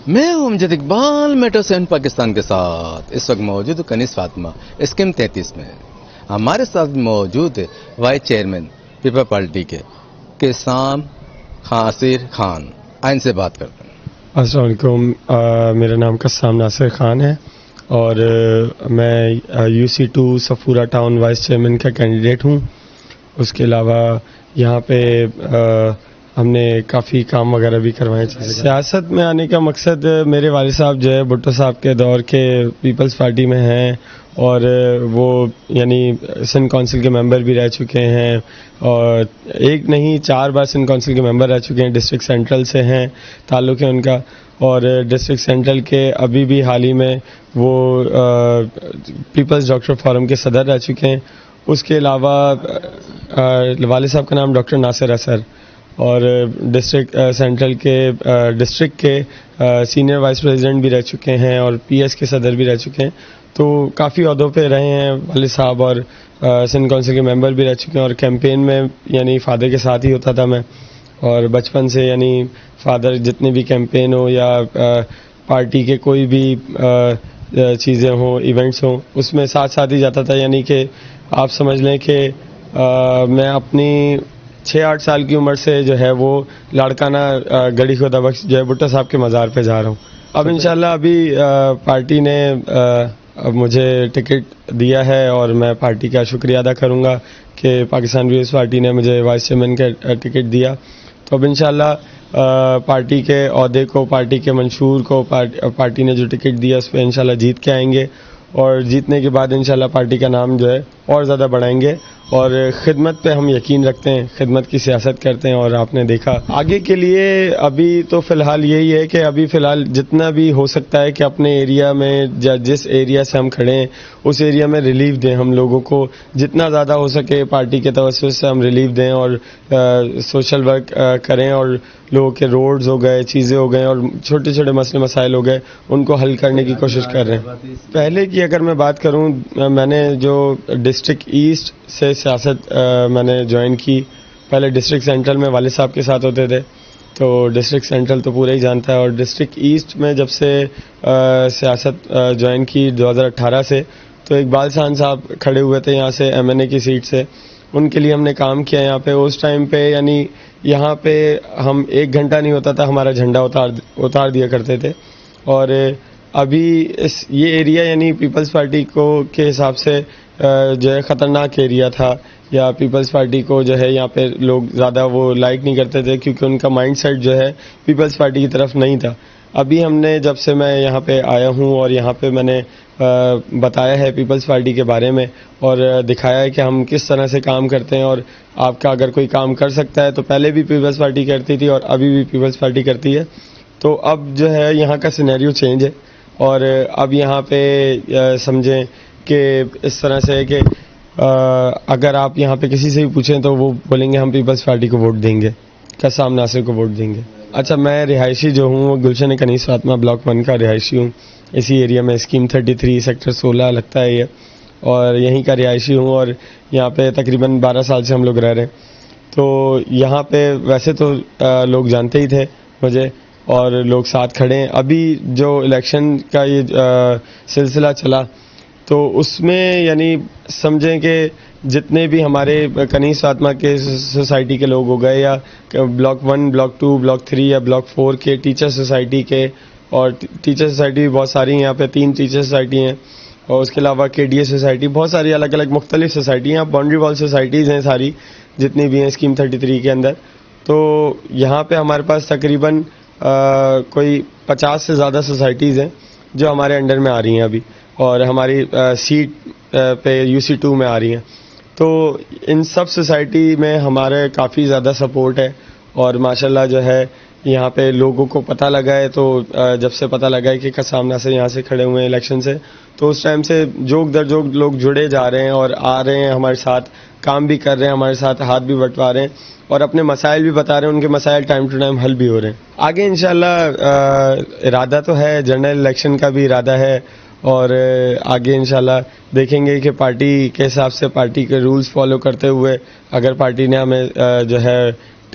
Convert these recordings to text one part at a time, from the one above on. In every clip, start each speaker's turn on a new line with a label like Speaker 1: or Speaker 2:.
Speaker 1: میں ہوں امجد اقبال میٹرو 7 پاکستان کے ساتھ اس وقت موجود کنیز فاطمہ اسکیم 33 میں. ہمارے ساتھ موجود ہے وائس چیئرمین پیپل پارٹی کے قسام ناصر خان. ان سے بات کرتے ہیں.
Speaker 2: السلام علیکم. میرا نام قسام ناصر خان ہے اور میں UC2 Safura town vice chairman کا کینڈیڈیٹ ہوں. اس کے علاوہ یہاں پہ ہم نے کافی کام وغیرہ بھی کروائے. سیاست میں آنے کا مقصد میرے والد صاحب جو ہے بھٹو صاحب کے دور کے پیپلز پارٹی میں ہیں اور وہ یعنی سندھ کونسل کے ممبر بھی رہ چکے ہیں اور ایک نہیں 4 بار سندھ کونسل کے ممبر رہ چکے ہیں. ڈسٹرکٹ سینٹرل سے ہیں, تعلق ہے ان کا, اور ڈسٹرکٹ سینٹرل کے ابھی بھی حال ہی میں وہ پیپلز ڈاکٹر فورم کے صدر رہ چکے ہیں. اس کے علاوہ والد صاحب کا نام ڈاکٹر ناصر اثر اور ڈسٹرکٹ سینٹرل کے ڈسٹرکٹ کے سینئر وائس پریزیڈنٹ بھی رہ چکے ہیں اور PS کے صدر بھی رہ چکے ہیں. تو کافی عہدوں پہ رہے ہیں والد صاحب اور سندھ کونسل کے ممبر بھی رہ چکے ہیں. اور کیمپین میں یعنی فادر کے ساتھ ہی ہوتا تھا میں, اور بچپن سے یعنی فادر جتنے بھی کیمپین ہو یا پارٹی کے کوئی بھی چیزیں ہوں ایونٹس ہوں اس میں ساتھ ساتھ ہی جاتا تھا. یعنی کہ آپ سمجھ لیں کہ میں اپنی 6-8 سال کی عمر سے جو ہے وہ لاڑکانہ گڑھی خدا بخش جو ہے بھٹو صاحب کے مزار پہ جا رہا ہوں. اب انشاءاللہ ابھی پارٹی نے مجھے ٹکٹ دیا ہے اور میں پارٹی کا شکریہ ادا کروں گا کہ پاکستان پیپلز پارٹی نے مجھے وائس چیئرمین کا ٹکٹ دیا. تو اب انشاءاللہ پارٹی کے عہدے کو, پارٹی کے منشور کو پارٹی نے جو ٹکٹ دیا اس پہ انشاءاللہ جیت کے آئیں گے اور جیتنے کے بعد انشاءاللہ پارٹی کا نام جو ہے اور زیادہ بڑھائیں گے. اور خدمت پہ ہم یقین رکھتے ہیں, خدمت کی سیاست کرتے ہیں. اور آپ نے دیکھا آگے کے لیے ابھی تو فی الحال یہی ہے کہ ابھی فی الحال جتنا بھی ہو سکتا ہے کہ اپنے ایریا میں جس ایریا سے ہم کھڑے ہیں اس ایریا میں ریلیف دیں ہم لوگوں کو, جتنا زیادہ ہو سکے پارٹی کے توسط سے ہم ریلیف دیں اور سوشل ورک کریں اور لوگوں کے روڈز ہو گئے, چیزیں ہو گئے اور چھوٹے چھوٹے مسئلے مسائل ہو گئے ان کو حل کرنے کی کوشش کر رہے ہیں. پہلے کی اگر میں بات کروں, میں نے جو ڈسٹرکٹ ایسٹ سے سیاست میں نے جوائن کی. پہلے ڈسٹرکٹ سینٹرل میں والد صاحب کے ساتھ ہوتے تھے تو ڈسٹرکٹ سینٹرل تو پورا ہی جانتا ہے, اور ڈسٹرکٹ ایسٹ میں جب سے سیاست جوائن کی 2018 سے, تو اقبال خان صاحب کھڑے ہوئے تھے یہاں سے MNA کی سیٹ سے, ان کے لیے ہم نے کام کیا یہاں پہ. اس ٹائم پہ یعنی یہاں پہ ہم 1 گھنٹہ نہیں ہوتا تھا ہمارا جھنڈا اتار دیا کرتے تھے. اور ابھی یہ ایریا یعنی پیپلز پارٹی کو کے حساب سے جو ہے خطرناک ایریا تھا, یا پیپلز پارٹی کو جو ہے یہاں پہ لوگ زیادہ وہ لائک نہیں کرتے تھے کیونکہ ان کا مائنڈ سیٹ جو ہے پیپلز پارٹی کی طرف نہیں تھا. ابھی ہم نے جب سے میں یہاں پہ آیا ہوں اور یہاں پہ میں نے بتایا ہے پیپلز پارٹی کے بارے میں اور دکھایا ہے کہ ہم کس طرح سے کام کرتے ہیں, اور آپ کا اگر کوئی کام کر سکتا ہے تو پہلے بھی پیپلز پارٹی کرتی تھی اور ابھی بھی پیپلز پارٹی کرتی ہے. تو اب جو ہے یہاں کا سینیریو چینج ہے اور اب یہاں پہ سمجھیں کہ اس طرح سے ہے کہ اگر آپ یہاں پہ کسی سے بھی پوچھیں تو وہ بولیں گے ہم پیپلز پارٹی کو ووٹ دیں گے, قسام ناصر کو ووٹ دیں گے. اچھا, میں رہائشی جو ہوں وہ گلشن کنیز فاطمہ بلاک 1 کا رہائشی ہوں. اسی ایریا میں اسکیم 33 سیکٹر 16 لگتا ہے یہ, اور یہیں کا رہائشی ہوں اور یہاں پہ تقریباً 12 سال سے ہم لوگ رہ رہے ہیں. تو یہاں پہ ویسے تو لوگ جانتے ہی تھے مجھے اور لوگ ساتھ کھڑے ہیں. ابھی جو الیکشن کا یہ سلسلہ چلا تو اس میں یعنی سمجھیں کہ جتنے بھی ہمارے کنیز فاطمہ کے سوسائٹی کے لوگ ہو گئے یا بلاک 1, بلاک 2, بلاک 3 یا بلاک 4 کے ٹیچر سوسائٹی کے, اور ٹیچر سوسائٹی بھی بہت ساری ہیں یہاں پہ 3 ٹیچر سوسائٹی ہیں, اور اس کے علاوہ KDA سوسائٹی, بہت ساری الگ الگ مختلف سوسائٹی ہیں. باؤنڈری وال سوسائٹیز ہیں ساری جتنی بھی ہیں اسکیم 33 کے اندر. تو یہاں پہ ہمارے پاس تقریباً کوئی 50 سے زیادہ سوسائٹیز ہیں جو ہمارے انڈر میں آ رہی ہیں ابھی, اور ہماری سیٹ پہ UC2 میں آ رہی ہیں. تو ان سب سوسائٹی میں ہمارے کافی زیادہ سپورٹ ہے اور ماشاءاللہ جو ہے یہاں پہ لوگوں کو پتہ لگا ہے. تو جب سے پتہ لگا ہے کہ قسام ناصر یہاں سے کھڑے ہوئے ہیں الیکشن سے, تو اس ٹائم سے جوک در جوک لوگ جڑے جا رہے ہیں اور آ رہے ہیں ہمارے ساتھ, کام بھی کر رہے ہیں ہمارے ساتھ, ہاتھ بھی بٹوا رہے ہیں اور اپنے مسائل بھی بتا رہے ہیں. ان کے مسائل ٹائم ٹو ٹائم حل بھی ہو رہے ہیں. آگے انشاءاللہ ارادہ تو ہے, جنرل الیکشن کا بھی ارادہ ہے, اور آگے انشاءاللہ دیکھیں گے کہ پارٹی کے حساب سے پارٹی کے رولز فالو کرتے ہوئے اگر پارٹی نے ہمیں جو ہے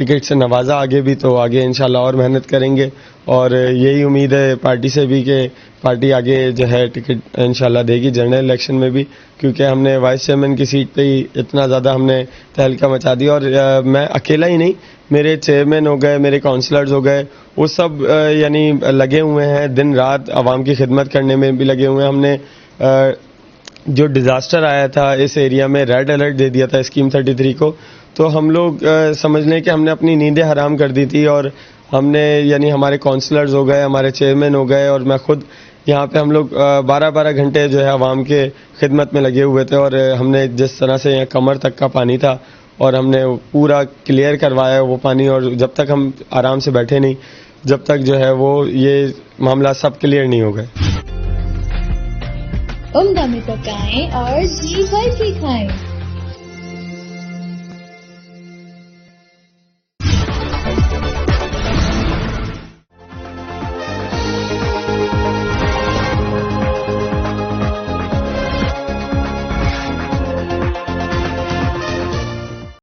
Speaker 2: ٹکٹ سے نوازا آگے بھی، تو آگے انشاءاللہ اور محنت کریں گے، اور یہی امید ہے پارٹی سے بھی کہ پارٹی آگے جو ہے ٹکٹ انشاءاللہ دے گی جنرل الیکشن میں بھی، کیونکہ ہم نے وائس چیئرمین کی سیٹ پہ ہی اتنا زیادہ ہم نے تہلکہ مچا دیا، اور میں اکیلا ہی نہیں، میرے چیئرمین ہو گئے، میرے کونسلرز ہو گئے، وہ سب یعنی لگے ہوئے ہیں دن رات عوام کی خدمت کرنے میں بھی لگے ہوئے ہیں. ہم نے جو ڈیزاسٹر آیا تھا اس ایریا میں ریڈ الرٹ دے دیا تھا اسکیم 33 کو، تو ہم لوگ سمجھ لیں کہ ہم نے اپنی نیندیں حرام کر دی تھی، اور ہم نے یعنی ہمارے کونسلرز ہو گئے، ہمارے چیئرمین ہو گئے، اور میں خود یہاں پہ ہم لوگ 12 گھنٹے جو ہے عوام کے خدمت میں لگے ہوئے تھے، اور ہم نے جس طرح سے یہاں کمر تک کا پانی تھا اور ہم نے پورا کلیئر کروایا وہ پانی، اور جب تک ہم آرام سے بیٹھے نہیں، جب تک جو ہے وہ یہ معاملہ سب کلیئر نہیں ہو گئے.
Speaker 3: عمدہ میں پکائیں اور جی بھر کے کھائیں.